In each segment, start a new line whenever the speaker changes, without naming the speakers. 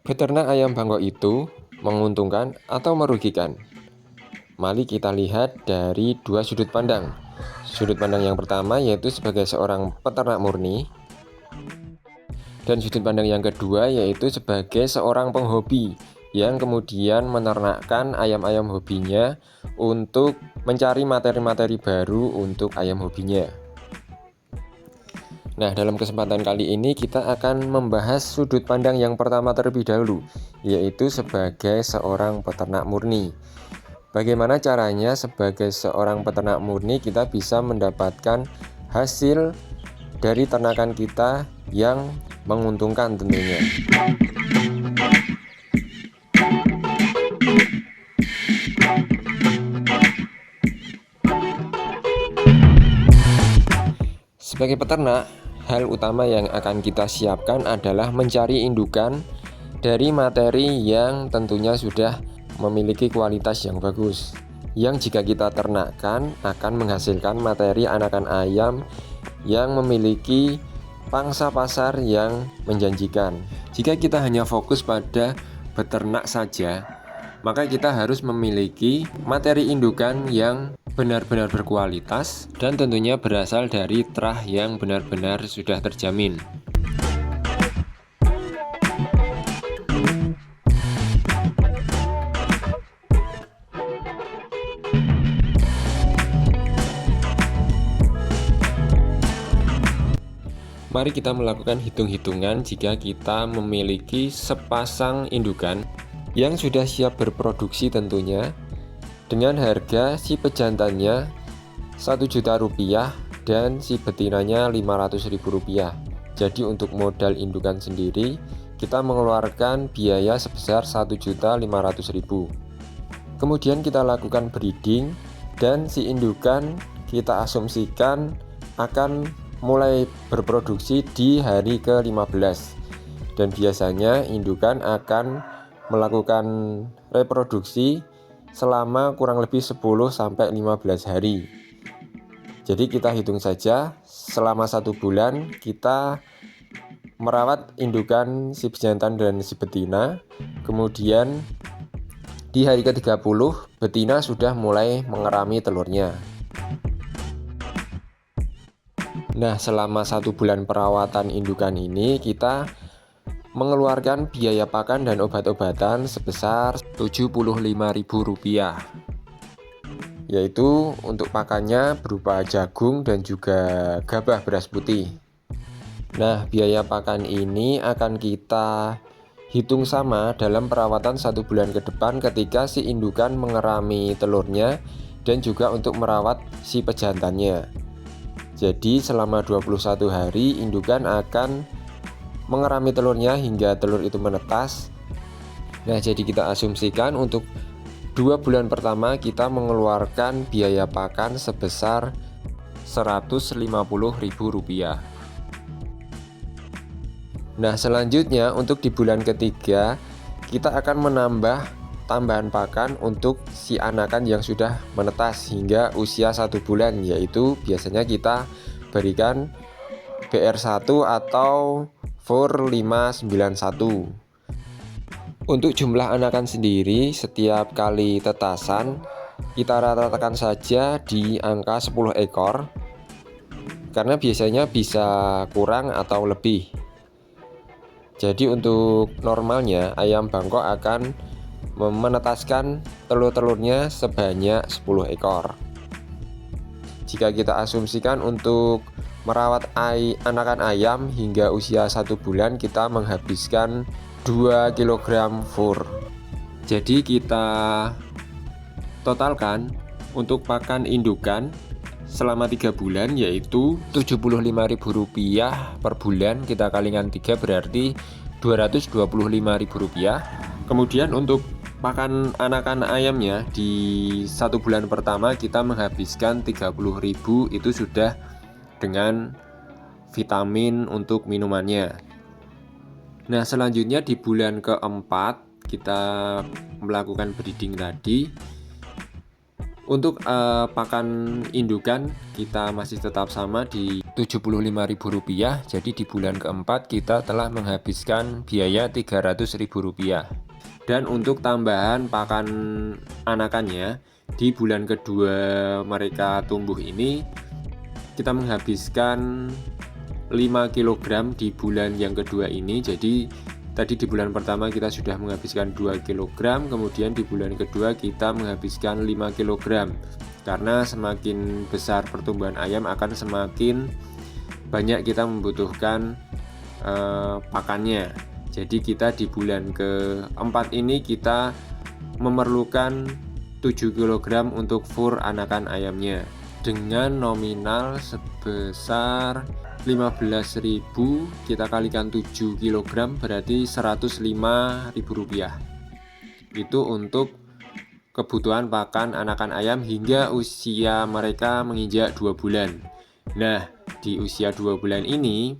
Beternak ayam bangkok itu menguntungkan atau merugikan? Mari kita lihat dari dua sudut pandang. Sudut pandang yang pertama yaitu sebagai seorang peternak murni, dan sudut pandang yang kedua yaitu sebagai seorang penghobi yang kemudian menernakkan ayam-ayam hobinya untuk mencari materi-materi baru untuk ayam hobinya. Nah, dalam kesempatan kali ini kita akan membahas sudut pandang yang pertama terlebih dahulu, yaitu sebagai seorang peternak murni. Bagaimana caranya sebagai seorang peternak murni kita bisa mendapatkan hasil dari ternakan kita yang menguntungkan tentunya. Sebagai peternak, hal utama yang akan kita siapkan adalah mencari indukan dari materi yang tentunya sudah memiliki kualitas yang bagus, yang jika kita ternakkan akan menghasilkan materi anakan ayam yang memiliki pangsa pasar yang menjanjikan. Jika kita hanya fokus pada beternak saja, maka kita harus memiliki materi indukan yang benar-benar berkualitas dan tentunya berasal dari terah yang benar-benar sudah terjamin. Mari kita melakukan hitung-hitungan jika kita memiliki sepasang indukan yang sudah siap berproduksi tentunya, dengan harga si pejantannya Rp1.000.000 dan si betinanya Rp500.000. Jadi untuk modal indukan sendiri kita mengeluarkan biaya sebesar Rp1.500.000. Kemudian kita lakukan breeding dan si indukan kita asumsikan akan mulai berproduksi di hari ke-15, dan biasanya indukan akan melakukan reproduksi selama kurang lebih 10-15 hari. Jadi kita hitung saja selama 1 bulan kita merawat indukan si pejantan dan si betina. Kemudian di hari ke-30 betina sudah mulai mengerami telurnya. Nah, selama 1 bulan perawatan indukan ini kita mengeluarkan biaya pakan dan obat-obatan sebesar Rp75.000, yaitu untuk pakannya berupa jagung dan juga gabah beras putih. Nah, biaya pakan ini akan kita hitung sama dalam perawatan 1 bulan ke depan ketika si indukan mengerami telurnya dan juga untuk merawat si pejantannya. Jadi selama 21 hari indukan akan mengerami telurnya hingga telur itu menetas. Nah, jadi kita asumsikan untuk 2 bulan pertama kita mengeluarkan biaya pakan sebesar Rp150.000. Nah, selanjutnya untuk di bulan ketiga kita akan menambah tambahan pakan untuk si anakan yang sudah menetas hingga usia 1 bulan, yaitu biasanya kita berikan BR1 atau FUR 591. Untuk jumlah anakan sendiri setiap kali tetasan kita rata-ratakan saja di angka 10 ekor, karena biasanya bisa kurang atau lebih. Jadi untuk normalnya ayam bangkok akan menetaskan telur-telurnya sebanyak 10 ekor. Jika kita asumsikan untuk merawat anakan ayam hingga usia 1 bulan kita menghabiskan 2 kg FUR. Jadi kita totalkan untuk pakan indukan selama 3 bulan yaitu Rp75.000 per bulan, kita kalikan 3 berarti Rp225.000. Kemudian untuk pakan anakan ayamnya di 1 bulan pertama kita menghabiskan Rp30.000, itu sudah dengan vitamin untuk minumannya. Nah, selanjutnya di bulan keempat kita melakukan breeding tadi. Untuk pakan indukan kita masih tetap sama di Rp75.000. Jadi di bulan keempat kita telah menghabiskan biaya Rp300.000. Dan untuk tambahan pakan anakannya di bulan kedua mereka tumbuh ini, kita menghabiskan 5 kg di bulan yang kedua ini. Jadi tadi di bulan pertama kita sudah menghabiskan 2 kg, kemudian di bulan kedua kita menghabiskan 5 kg. Karena semakin besar pertumbuhan ayam akan semakin banyak kita membutuhkan pakannya. Jadi kita di bulan keempat ini kita memerlukan 7 kg untuk fur anakan ayamnya dengan nominal sebesar 15.000, kita kalikan 7 kg berarti Rp105.000. Itu untuk kebutuhan pakan anakan ayam hingga usia mereka menginjak 2 bulan. Nah, di usia 2 bulan ini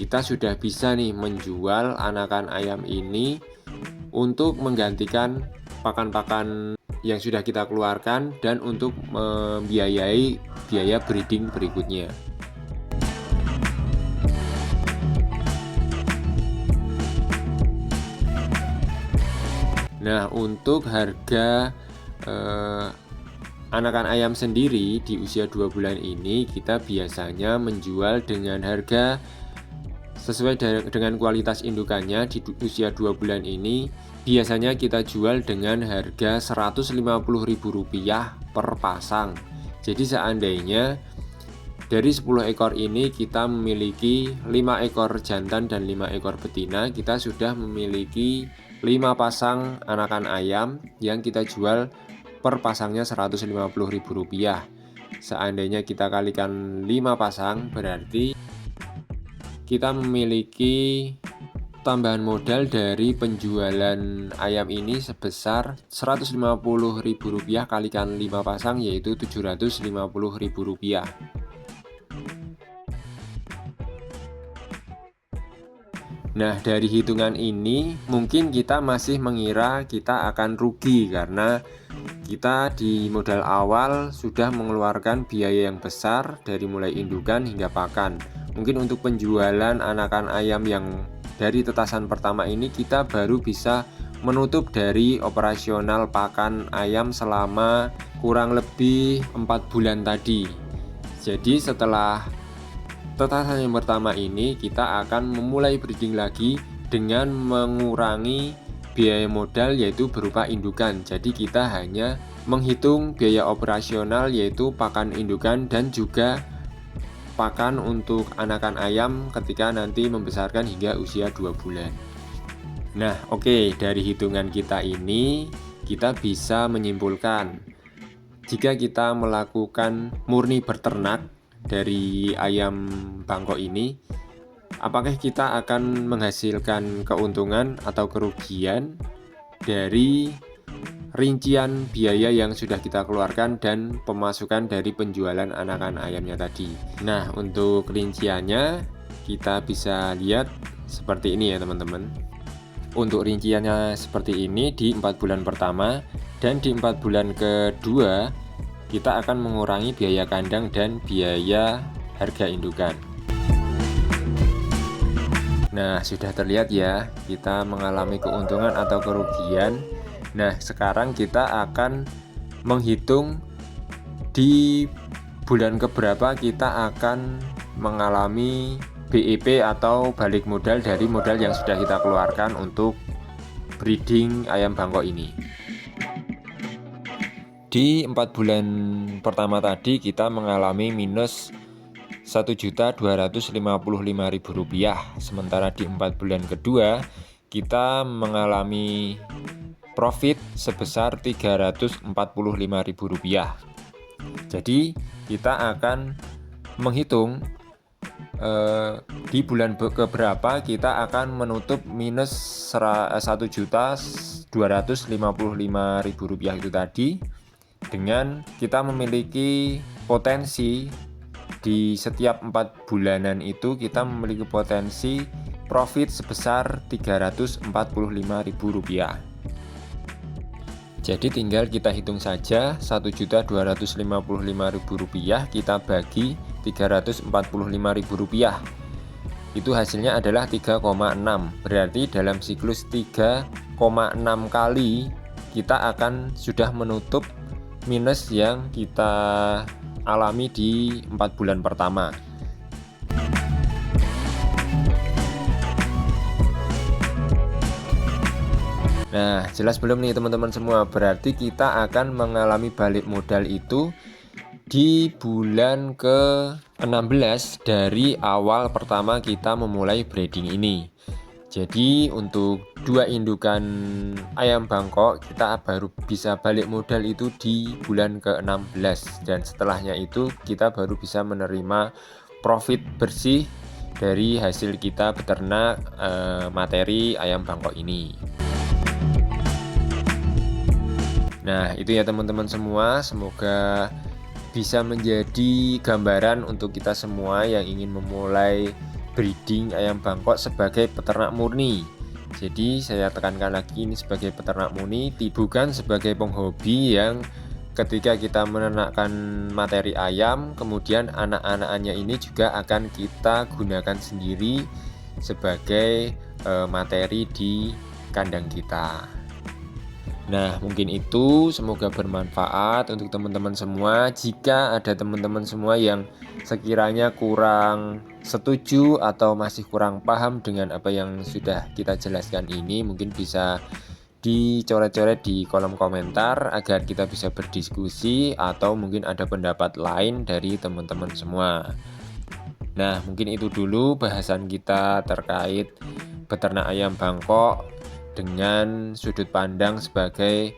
kita sudah bisa nih menjual anakan ayam ini untuk menggantikan pakan-pakan yang sudah kita keluarkan dan untuk membiayai biaya breeding berikutnya. Nah, untuk harga anakan ayam sendiri di usia 2 bulan ini kita biasanya menjual dengan harga sesuai dengan kualitas indukannya. Di usia 2 bulan ini biasanya kita jual dengan harga Rp150.000 per pasang. Jadi seandainya dari 10 ekor ini kita memiliki 5 ekor jantan dan 5 ekor betina, kita sudah memiliki 5 pasang anakan ayam yang kita jual per pasangnya Rp150.000. Seandainya kita kalikan 5 pasang berarti kita memiliki tambahan modal dari penjualan ayam ini sebesar Rp150.000 kalikan 5 pasang, yaitu Rp750.000. Nah, dari hitungan ini mungkin kita masih mengira kita akan rugi karena kita di modal awal sudah mengeluarkan biaya yang besar dari mulai indukan hingga pakan. Mungkin untuk penjualan anakan ayam yang dari tetasan pertama ini kita baru bisa menutup dari operasional pakan ayam selama kurang lebih 4 bulan tadi. Jadi setelah tetasan yang pertama ini kita akan memulai breeding lagi dengan mengurangi biaya modal yaitu berupa indukan. Jadi kita hanya menghitung biaya operasional yaitu pakan indukan dan juga pakan untuk anakan ayam ketika nanti membesarkan hingga usia 2 bulan. Nah, oke, dari hitungan kita ini kita bisa menyimpulkan jika kita melakukan murni beternak dari ayam Bangkok ini, apakah kita akan menghasilkan keuntungan atau kerugian dari rincian biaya yang sudah kita keluarkan dan pemasukan dari penjualan anakan ayamnya tadi. Nah, untuk rinciannya kita bisa lihat seperti ini ya teman-teman. Untuk rinciannya seperti ini di 4 bulan pertama dan di 4 bulan kedua kita akan mengurangi biaya kandang dan biaya harga indukan. Nah, sudah terlihat ya kita mengalami keuntungan atau kerugian. Nah, sekarang kita akan menghitung di bulan keberapa kita akan mengalami BEP atau balik modal dari modal yang sudah kita keluarkan untuk breeding ayam Bangkok ini. Di 4 bulan pertama tadi kita mengalami minus Rp1.255.000, sementara di 4 bulan kedua kita mengalami profit sebesar Rp345.000. Jadi kita akan menghitung di bulan keberapa kita akan menutup minus Rp1.255.000 itu tadi, dengan kita memiliki potensi di setiap 4 bulanan itu kita memiliki potensi profit sebesar Rp345.000. Jadi tinggal kita hitung saja Rp1.255.000 kita bagi Rp345.000. Itu hasilnya adalah 3,6. Berarti dalam siklus 3,6 kali kita akan sudah menutup minus yang kita alami di 4 bulan pertama. Nah, jelas belum nih teman-teman semua? Berarti kita akan mengalami balik modal itu di bulan ke-16 dari awal pertama kita memulai breeding ini. Jadi untuk 2 indukan ayam Bangkok kita baru bisa balik modal itu di bulan ke-16, dan setelahnya itu kita baru bisa menerima profit bersih dari hasil kita beternak materi ayam Bangkok ini. Nah, itu ya teman-teman semua, semoga bisa menjadi gambaran untuk kita semua yang ingin memulai breeding ayam Bangkok sebagai peternak murni. Jadi saya tekankan lagi, ini sebagai peternak murni, bukan sebagai penghobi yang ketika kita menanakkan materi ayam, kemudian anak-anaknya ini juga akan kita gunakan sendiri sebagai materi di kandang kita. Nah, mungkin itu, semoga bermanfaat untuk teman-teman semua. Jika ada teman-teman semua yang sekiranya kurang setuju atau masih kurang paham dengan apa yang sudah kita jelaskan ini, mungkin bisa dicoret-coret di kolom komentar agar kita bisa berdiskusi, atau mungkin ada pendapat lain dari teman-teman semua. Nah, mungkin itu dulu bahasan kita terkait peternak ayam Bangkok dengan sudut pandang sebagai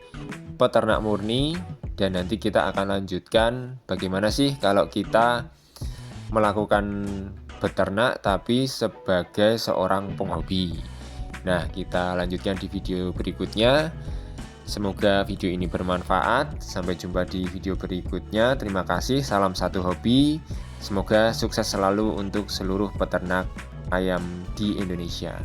peternak murni, dan nanti kita akan lanjutkan bagaimana sih kalau kita melakukan beternak tapi sebagai seorang penghobi. Nah, kita lanjutkan di video berikutnya. Semoga video ini bermanfaat. Sampai jumpa di video berikutnya. Terima kasih, salam satu hobi. Semoga sukses selalu untuk seluruh peternak ayam di Indonesia.